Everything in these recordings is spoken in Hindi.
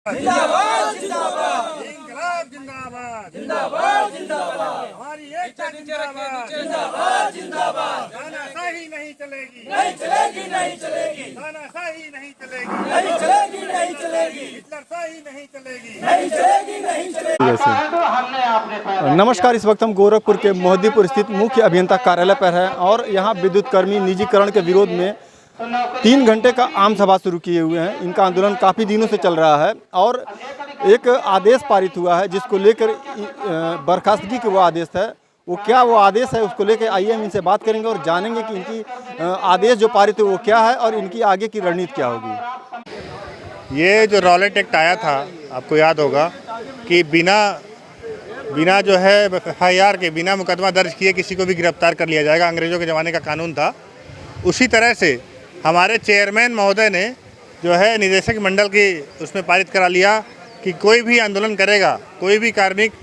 जिंदाबाद जिंदाबाद इंकलाब जिंदाबाद जिंदाबाद जिंदाबाद हमारी एकता जिंदाबाद जिंदाबाद जिंदाबाद तानाशाही नहीं चलेगी नहीं चलेगी नहीं चलेगी तानाशाही नहीं चलेगी नहीं चलेगी नहीं चलेगी हिटलरशाही नहीं चलेगी नहीं चलेगी नहीं चलेगी। नमस्कार, इस वक्त हम गोरखपुर के मोहद्दीपुर स्थित मुख्य अभियंता कार्यालय पर हैं और यहाँ विद्युत कर्मी निजीकरण के विरोध में 3 घंटे का आम सभा शुरू किए हुए हैं। इनका आंदोलन काफ़ी दिनों से चल रहा है और एक आदेश पारित हुआ है जिसको लेकर बर्खास्तगी के वो आदेश है। वो क्या वो आदेश है उसको लेकर आइए हम इनसे बात करेंगे और जानेंगे कि इनकी आदेश जो पारित है वो क्या है और इनकी आगे की रणनीति क्या होगी। ये जो रॉलेट एक्ट आया था, आपको याद होगा कि बिना जो है FIR के, बिना मुकदमा दर्ज किए किसी को भी गिरफ्तार कर लिया जाएगा। अंग्रेज़ों के ज़माने का कानून था। उसी तरह से हमारे चेयरमैन महोदय ने जो है निदेशक मंडल की उसमें पारित करा लिया कि कोई भी आंदोलन करेगा, कोई भी कार्मिक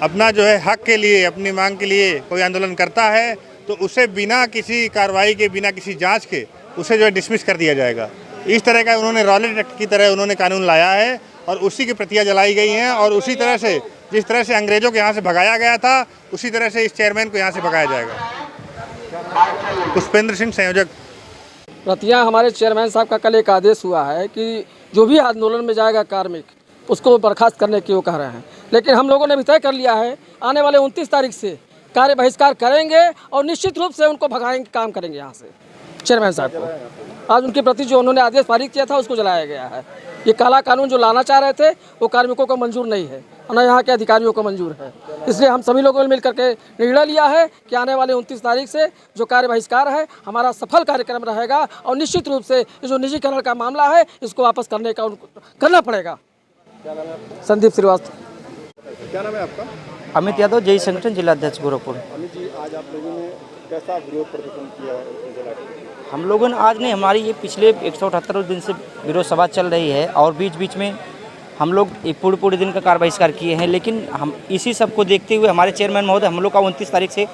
अपना जो है हक के लिए, अपनी मांग के लिए कोई आंदोलन करता है तो उसे बिना किसी कार्रवाई के, बिना किसी जांच के उसे जो है डिसमिस कर दिया जाएगा। इस तरह का उन्होंने रॉलेट एक्ट की तरह उन्होंने कानून लाया है और उसी की प्रतियाँ जलाई गई हैं और उसी तरह से जिस तरह से अंग्रेज़ों के यहाँ से भगाया गया था उसी तरह से इस चेयरमैन को यहाँ से भगाया जाएगा। पुष्पेंद्र सिंह, संयोजक। प्रतियाँ हमारे चेयरमैन साहब का कल एक आदेश हुआ है कि जो भी आंदोलन में जाएगा कार्मिक उसको बर्खास्त करने की वो कह रहे हैं, लेकिन हम लोगों ने भी तय कर लिया है आने वाले 29 तारीख से कार्य बहिष्कार करेंगे और निश्चित रूप से उनको भगाएंगे, काम करेंगे यहाँ से चेयरमैन साहब को। आज उनके प्रति जो उन्होंने आदेश पारित किया था उसको जलाया गया है। ये काला कानून जो लाना चाह रहे थे वो कार्मिकों को मंजूर नहीं है और न यहाँ के अधिकारियों को मंजूर है। इसलिए हम सभी लोगों ने मिल करके निर्णय लिया है कि आने वाले 29 तारीख से जो कार्य बहिष्कार है हमारा सफल कार्यक्रम रहेगा और निश्चित रूप से जो निजीकरण का मामला है इसको वापस करने का करना पड़ेगा। संदीप श्रीवास्तव। क्या नाम है आपका? अमित यादव, जय संगठन जिला अध्यक्ष गोरखपुर। अमित जी, आज आप लोगों ने कैसा विरोध प्रदर्शन किया? हम लोगों ने आज नहीं, हमारी ये पिछले 178 दिन से विरोध सभा चल रही है और बीच बीच में हम लोग पूरे दिन का कार्य बहिष्कार किए हैं, लेकिन हम इसी सब को देखते हुए हमारे चेयरमैन महोदय, हम लोग का 29 तारीख से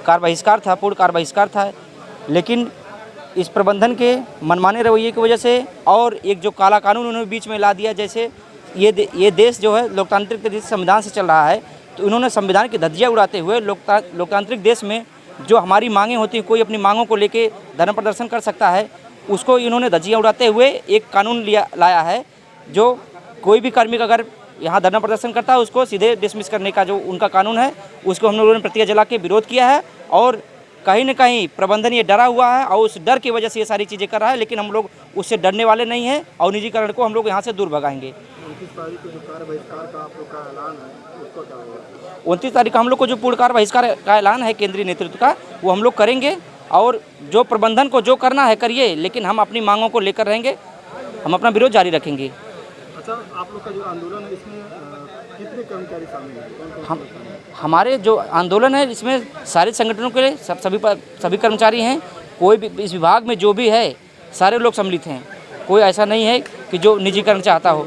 कार्य बहिष्कार था, पूर्ण कार्य बहिष्कार था, लेकिन इस प्रबंधन के मनमाने रवैये की वजह से और एक जो काला कानून उन्होंने बीच में ला दिया, जैसे ये देश जो है लोकतांत्रिक तरीके से संविधान से चल रहा है, तो उन्होंने संविधान की धज्जियाँ उड़ाते हुए लोकतांत्रिक देश में जो हमारी मांगें होती हैं, कोई अपनी मांगों को लेके धरना प्रदर्शन कर सकता है, उसको इन्होंने धज्जियाँ उड़ाते हुए एक कानून लाया है जो कोई भी कार्मिक अगर यहाँ धरना प्रदर्शन करता है उसको सीधे डिसमिस करने का जो उनका कानून है उसको हम लोगों ने प्रतिक्रिया जला के विरोध किया है। और कहीं न कहीं प्रबंधन ये डरा हुआ है और उस डर की वजह से ये सारी चीज़ें कर रहा है, लेकिन हम लोग उससे डरने वाले नहीं हैं और निजीकरण को हम लोग यहाँ से दूर भगाएंगे। 29 तारीख को हम लोग को जो पूर्ण कार्य बहिष्कार का ऐलान है केंद्रीय नेतृत्व का, वो हम लोग करेंगे और जो प्रबंधन को जो करना है करिए, लेकिन हम अपनी मांगों को लेकर रहेंगे, हम अपना विरोध जारी रखेंगे। अच्छा, आप लोग का जो आंदोलन है इसमें कितने कर्मचारी शामिल हैं? हमारे जो आंदोलन है इसमें सारे संगठनों के लिए सभी कर्मचारी हैं। कोई भी इस विभाग में जो भी है सारे लोग सम्मिलित हैं, कोई ऐसा नहीं है कि जो निजीकरण चाहता हो।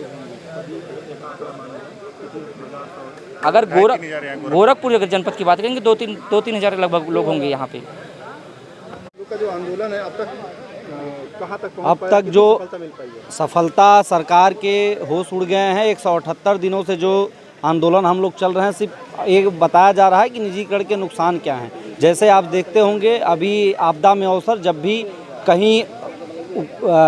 अगर गोरखपुर अगर जनपद की बात करेंगे 2-3 हज़ार लगभग लोग होंगे यहाँ पे। का जो आंदोलन है अब तक कहाँ तक पहुँच अब पाया? तक जो सफलता मिल पाई है? सफलता सरकार के होश उड़ गए हैं। 178 दिनों से जो आंदोलन हम लोग चल रहे हैं, सिर्फ एक बताया जा रहा है कि निजीकरण के नुकसान क्या हैं। जैसे आप देखते होंगे अभी आपदा में अवसर जब भी कहीं,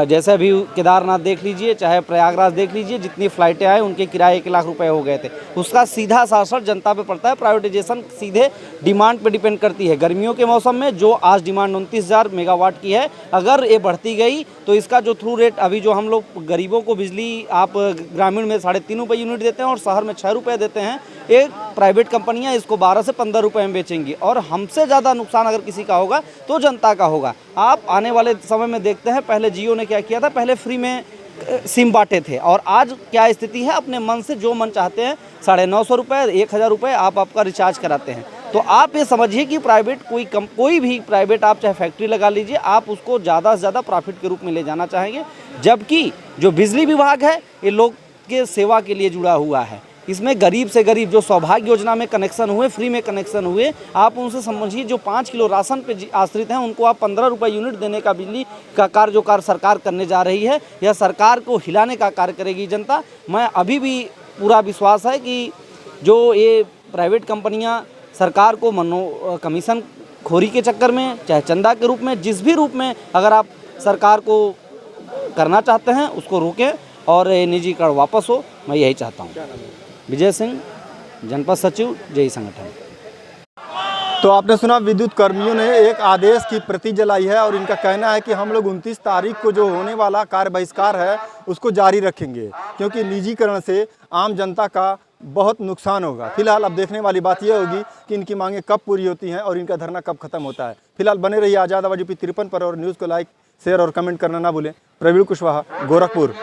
जैसे अभी केदारनाथ देख लीजिए, चाहे प्रयागराज देख लीजिए, जितनी फ़्लाइटें आए उनके किराए 1 लाख रुपए हो गए थे। उसका सीधा असर जनता पे पड़ता है। प्राइवेटाइजेशन सीधे डिमांड पे डिपेंड करती है। गर्मियों के मौसम में जो आज डिमांड 29,000 मेगावाट की है, अगर ये बढ़ती गई तो इसका जो थ्रू रेट, अभी जो हम लोग गरीबों को बिजली आप ग्रामीण में 3.5 रुपये यूनिट देते हैं और शहर में 6 रुपये देते हैं, एक प्राइवेट कंपनियां इसको 12 से 15 रुपये में बेचेंगी और हमसे ज़्यादा नुकसान अगर किसी का होगा तो जनता का होगा। आप आने वाले समय में देखते हैं, पहले जियो ने क्या किया था, पहले फ्री में सिम बांटे थे और आज क्या स्थिति है, अपने मन से जो मन चाहते हैं 950 रुपये, 1000 रुपये आपका रिचार्ज कराते हैं। तो आप ये समझिए कि प्राइवेट कोई भी प्राइवेट आप चाहे फैक्ट्री लगा लीजिए, आप उसको ज़्यादा से ज़्यादा प्रॉफिट के रूप में ले जाना चाहेंगे, जबकि जो बिजली विभाग है ये लोग के सेवा के लिए जुड़ा हुआ है। इसमें गरीब से गरीब जो सौभाग्य योजना में कनेक्शन हुए, फ्री में कनेक्शन हुए, आप उनसे समझिए जो 5 किलो राशन पे आश्रित हैं उनको आप 15 रुपये यूनिट देने का बिजली का कार्य जो कार्य सरकार करने जा रही है, यह सरकार को हिलाने का कार्य करेगी जनता। मैं अभी भी पूरा विश्वास है कि जो ये प्राइवेट कंपनियां सरकार को कमीशन खोरी के चक्कर में, चाहे चंदा के रूप में, जिस भी रूप में अगर आप सरकार को करना चाहते हैं उसको रोकें और निजीकरण वापस हो। मैं यही चाहता हूँ। विजय सिंह, जनपद सचिव, जेई संगठन। तो आपने सुना, विद्युत कर्मियों ने एक आदेश की प्रति जलाई है और इनका कहना है कि हम लोग 29 तारीख को जो होने वाला कार्य बहिष्कार है उसको जारी रखेंगे, क्योंकि निजीकरण से आम जनता का बहुत नुकसान होगा। फिलहाल अब देखने वाली बात यह होगी कि इनकी मांगें कब पूरी होती हैं और इनका धरना कब खत्म होता है। फिलहाल बने रहिए आज़ाद आवाज़ यूपी 53 पर और न्यूज़ को लाइक, शेयर और कमेंट करना ना भूलें। प्रवीण कुशवाहा, गोरखपुर।